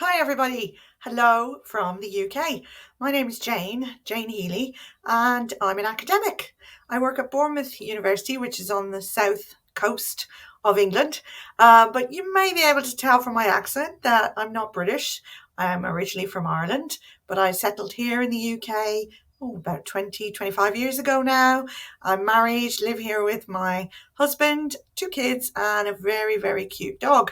Hi everybody, hello from the UK. My name is Jane Healy, and I'm an academic. I work at Bournemouth University, which is on the south coast of England, but you may be able to tell from my accent that I'm not British. I'm originally from Ireland, but I settled here in the UK about 25 years ago now. I'm married, live here with my husband, 2 kids, and a very, very cute dog.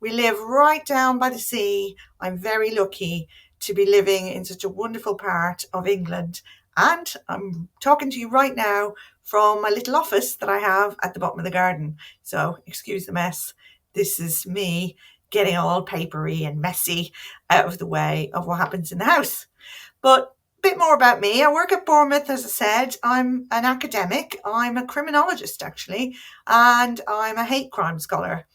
We live right down by the sea. I'm very lucky to be living in such a wonderful part of England. And I'm talking to you right now from my little office that I have at the bottom of the garden. So, excuse the mess. This is me getting all papery and messy out of the way of what happens in the house. But a bit more about me. I work at Bournemouth, as I said. I'm an academic. I'm a criminologist, actually, and I'm a hate crime scholar.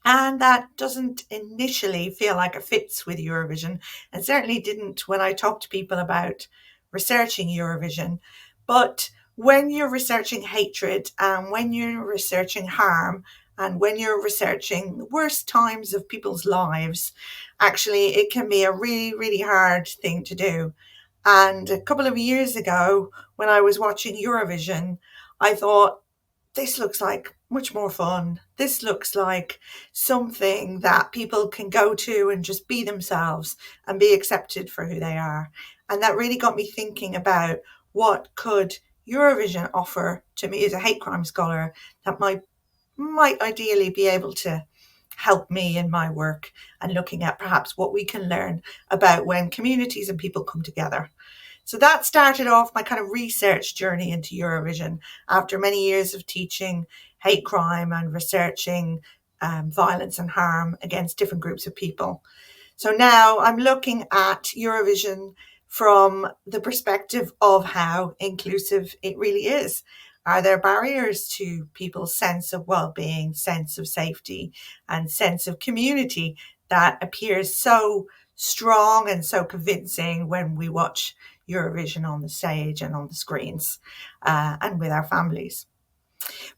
And that doesn't initially feel like it fits with Eurovision, and certainly didn't when I talk to people about researching Eurovision. But when you're researching hatred, and when you're researching harm, and when you're researching the worst times of people's lives, actually, it can be a really, really hard thing to do. And a couple of years ago, when I was watching Eurovision, I thought, this looks like much more fun. This looks like something that people can go to and just be themselves and be accepted for who they are. And that really got me thinking about what could Eurovision offer to me as a hate crime scholar that might ideally be able to help me in my work, and looking at perhaps what we can learn about when communities and people come together. So that started off my kind of research journey into Eurovision after many years of teaching hate crime and researching violence and harm against different groups of people. So now I'm looking at Eurovision from the perspective of how inclusive it really is. Are there barriers to people's sense of well-being, sense of safety, and sense of community that appears so strong and so convincing when we watch Eurovision on the stage and on the screens, and with our families?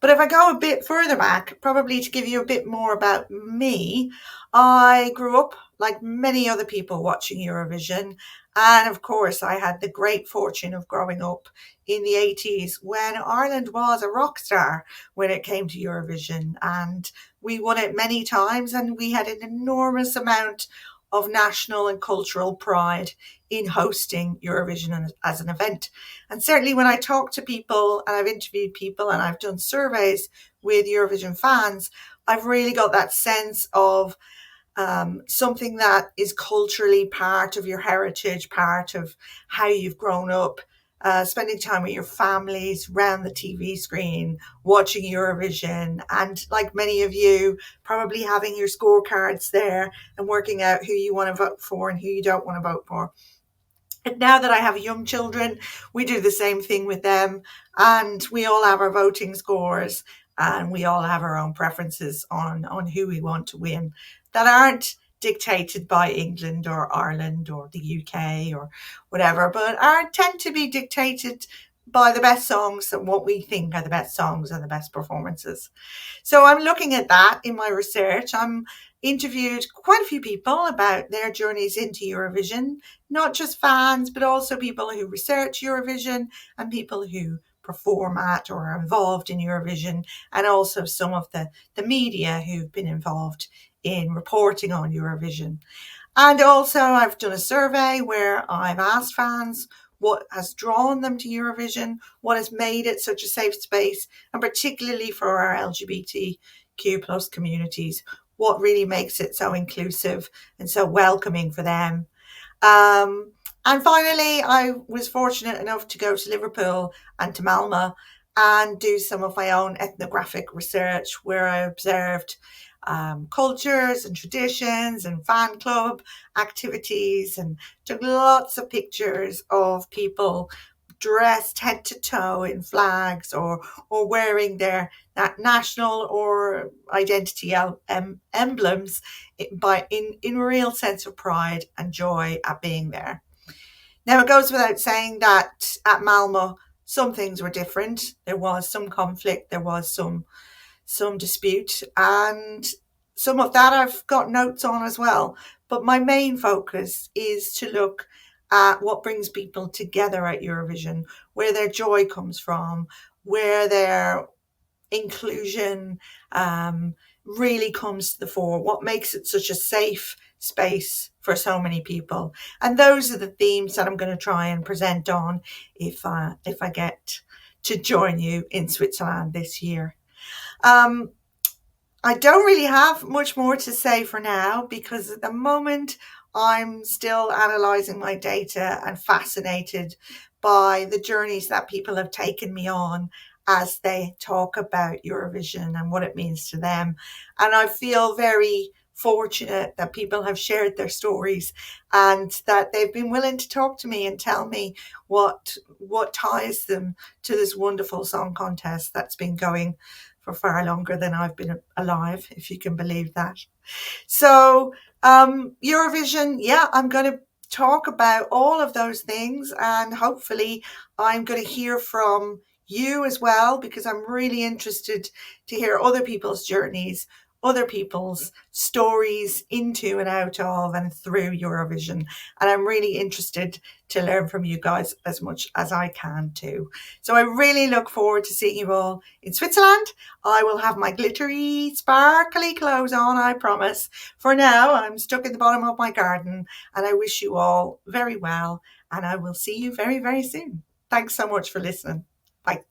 But if I go a bit further back, probably to give you a bit more about me, I grew up like many other people watching Eurovision. And of course, I had the great fortune of growing up in the 80s when Ireland was a rock star when it came to Eurovision. And we won it many times, and we had an enormous amount of national and cultural pride in hosting Eurovision as an event. And certainly when I talk to people, and I've interviewed people, and I've done surveys with Eurovision fans, I've really got that sense of something that is culturally part of your heritage, part of how you've grown up, spending time with your families around the TV screen, watching Eurovision, and like many of you, probably having your scorecards there and working out who you want to vote for and who you don't want to vote for. And now that I have young children, we do the same thing with them, and we all have our voting scores, and we all have our own preferences on who we want to win that aren't dictated by England or Ireland or the UK or whatever, but tend to be dictated by the best songs and what we think are the best songs and the best performances. So I'm looking at that in my research. I'm interviewed quite a few people about their journeys into Eurovision, not just fans, but also people who research Eurovision and people who perform at or are involved in Eurovision, and also some of the media who've been involved in reporting on Eurovision. And also I've done a survey where I've asked fans what has drawn them to Eurovision, what has made it such a safe space, and particularly for our LGBTQ plus communities, what really makes it so inclusive and so welcoming for them. And finally, I was fortunate enough to go to Liverpool and to Malmo and do some of my own ethnographic research where I observed cultures and traditions and fan club activities, and took lots of pictures of people dressed head to toe in flags or wearing their national or identity emblems in real sense of pride and joy at being there. Now, it goes without saying that at Malmo, some things were different. There was some conflict, there was some dispute, and some of that I've got notes on as well. But my main focus is to look at what brings people together at Eurovision, where their joy comes from, where their inclusion really comes to the fore, what makes it such a safe space for so many people. And those are the themes that I'm going to try and present on if I get to join you in Switzerland this year. I don't really have much more to say for now, because at the moment I'm still analysing my data and fascinated by the journeys that people have taken me on as they talk about Eurovision and what it means to them. And I feel very fortunate that people have shared their stories and that they've been willing to talk to me and tell me what ties them to this wonderful song contest that's been going for far longer than I've been alive, if you can believe that. So Eurovision, yeah, I'm going to talk about all of those things, and hopefully I'm going to hear from you as well, because I'm really interested to hear other people's journeys, other people's stories into and out of and through Eurovision. And I'm really interested to learn from you guys as much as I can too. So I really look forward to seeing you all in Switzerland. I will have my glittery, sparkly clothes on, I promise. For now, I'm stuck in the bottom of my garden, and I wish you all very well, and I will see you very, very soon. Thanks so much for listening. Bye.